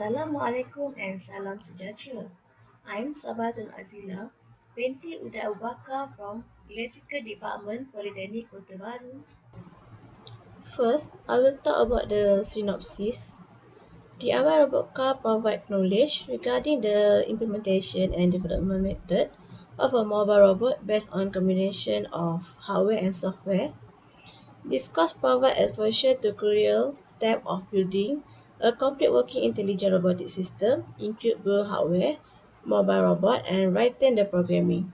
Assalamualaikum and salam sejahtera. I'm Sabatul Azila binti Uda Abu Bakar from Electrical Department Polytechnic Kota Baru. First, I will talk about the synopsis. The Abai Robot Car provides knowledge regarding the implementation and development method of a mobile robot based on combination of hardware and software. This course provides exposure to crucial step of building a complete working intelligent robotic system, include both hardware, mobile robot, and writing the programming.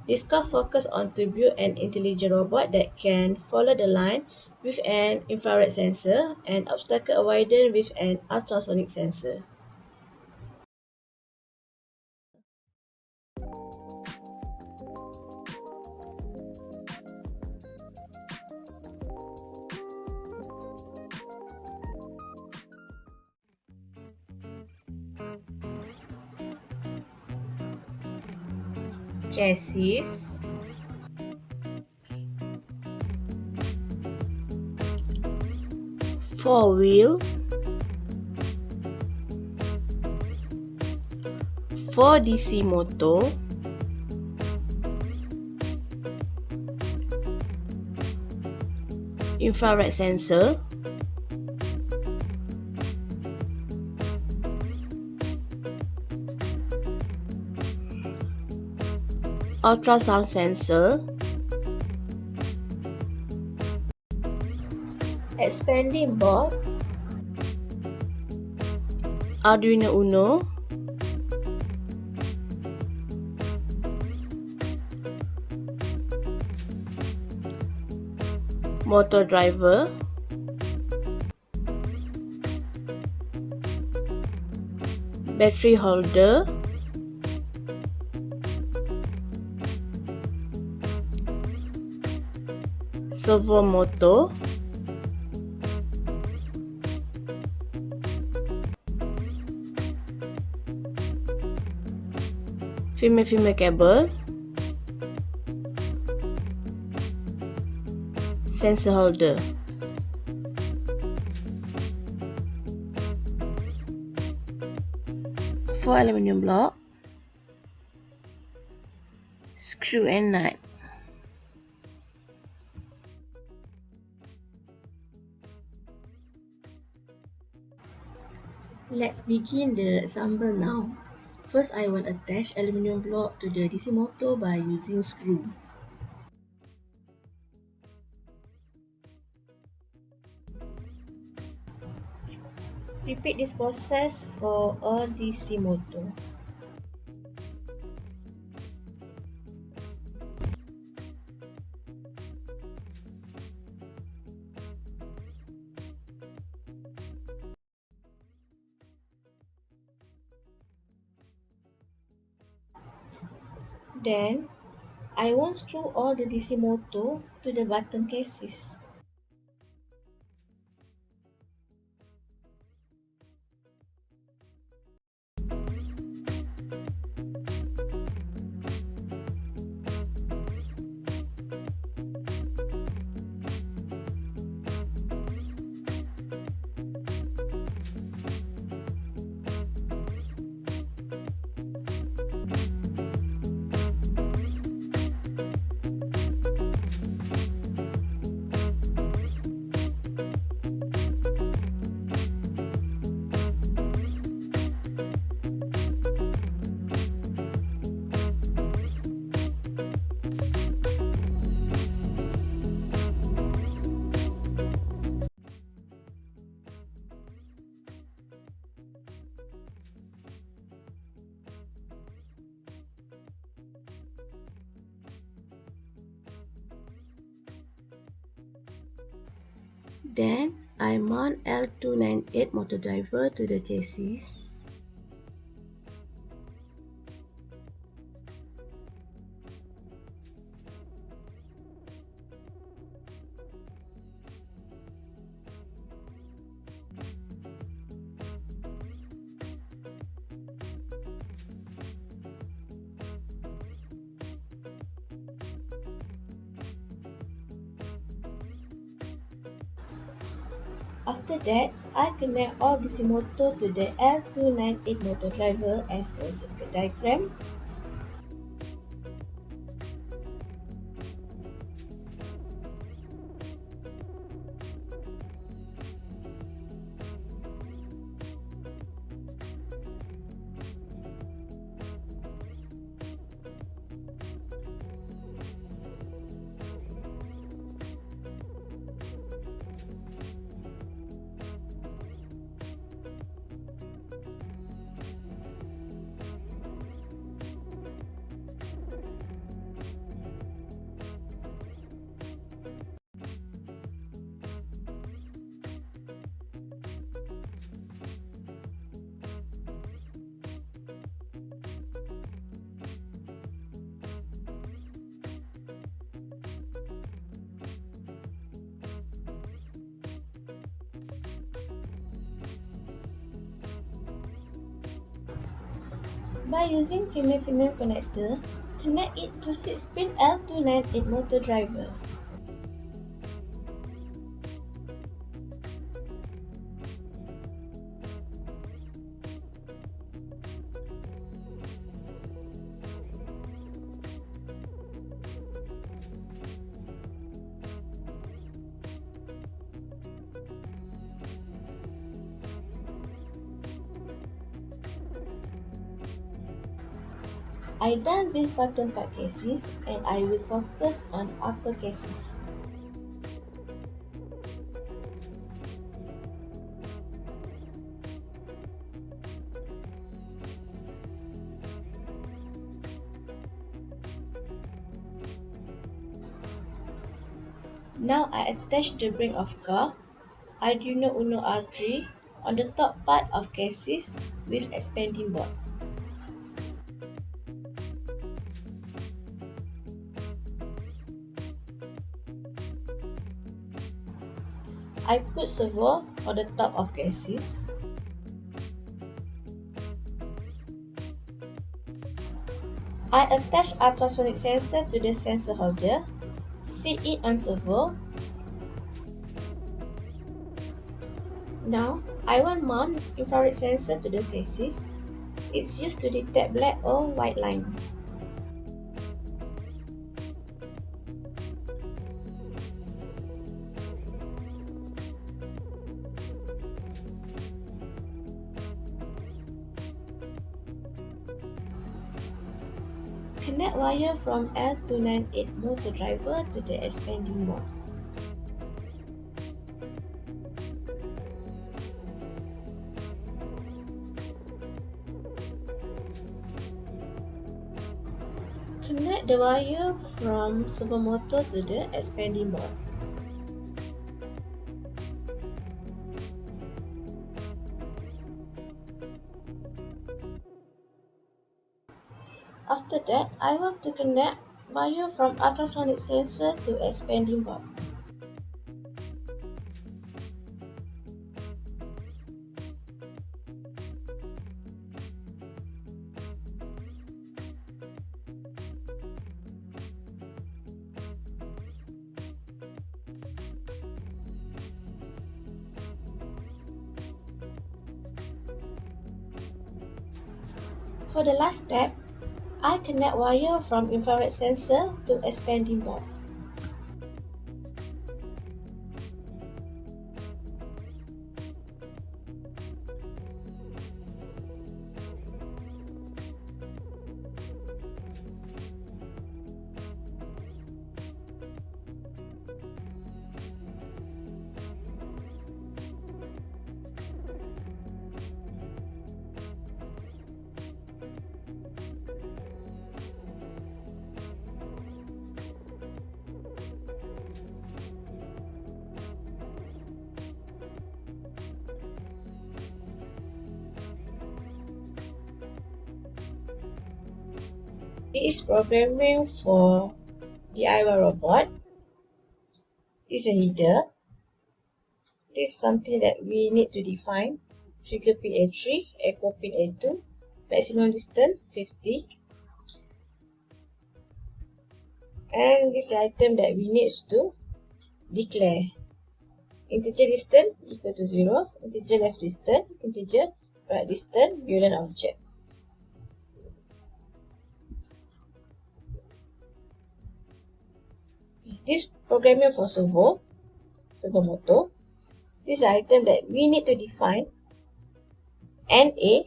This course focuses on to build an intelligent robot that can follow the line with an infrared sensor and obstacle avoidance with an ultrasonic sensor. Chassis, four-wheel, 4DC motor, infrared sensor, ultrasound sensor, expanding board, Arduino Uno, motor driver, battery holder, servo motor, firmware cable, sensor holder. Four aluminium block, screw and nut. Let's begin the assemble now. First, I will attach aluminium block to the DC motor by using screw. Repeat this process for all DC motor. Then, I won't screw all the DC motor to the bottom cases. Then, I mount L298 motor driver to the chassis. After that, I connect all DC motor to the L298 motor driver as a circuit diagram. By using female-female connector, connect it to 6-pin L298 motor driver. I done with bottom part cases and I will focus on upper cases. Now I attach the brain of car, Arduino Uno R3 on the top part of cases with expanding board. I put servo on the top of cases. I attach ultrasonic sensor to the sensor holder, sit it on servo. Now, I will mount infrared sensor to the cases. It's used to detect black or white line. Connect wire from L298 motor driver to the expanding board. Connect the wire from servo motor to the expanding board. After that, I want to connect wire from ultrasonic sensor to expanding board. For the last step, I connect wire from infrared sensor to expanding board. This is programming for DIY robot. This is a header. This is something that we need to define. Trigger pin A3, echo pin A2, maximum distance 50. And this item that we need to declare. integer distance equal to 0, integer left distance, integer right distance, Boolean object. This programming for servo motor, this item that we need to define NA,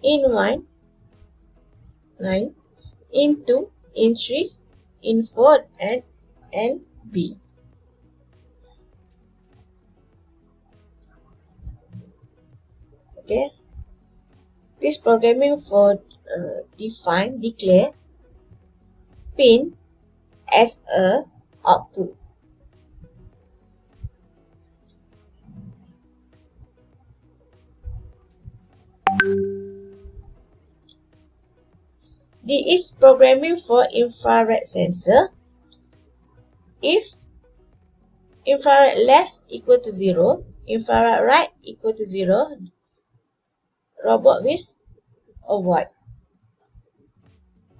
in1, 9, in2, in3, in4, and NB. Okay, this programming for declare pin as a output. This is programming for infrared sensor. If infrared left equal to 0, infrared right equal to 0, robot will avoid.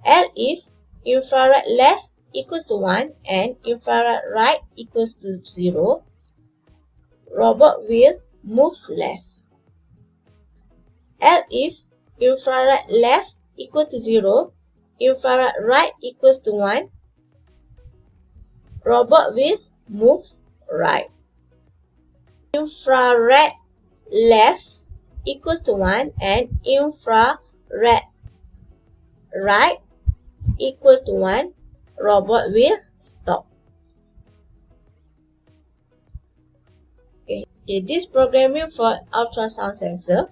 And if infrared left equals to 1 and infrared right equals to 0, robot will move left. And if infrared left equal to 0, infrared right equals to 1, robot will move right. Infrared left equals to 1 and infrared right equal to 1, robot will stop. Okay, this programming for ultrasound sensor.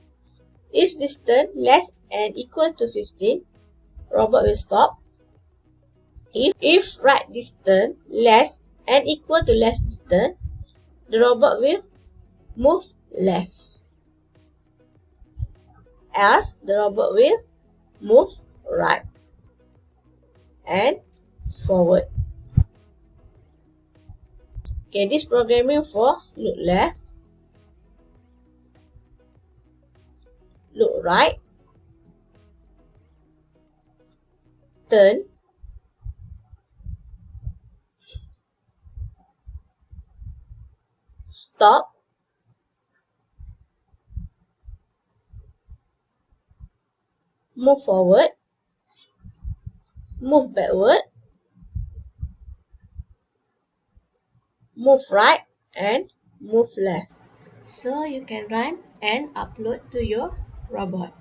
If distance less and equal to 15, robot will stop. If right distance less and equal to left distance, the robot will move left. Else, the robot will move right and forward. Okay, this programming for look left, look right, turn, stop, move forward, move backward, move right, and move left. So you can run and upload to your robot.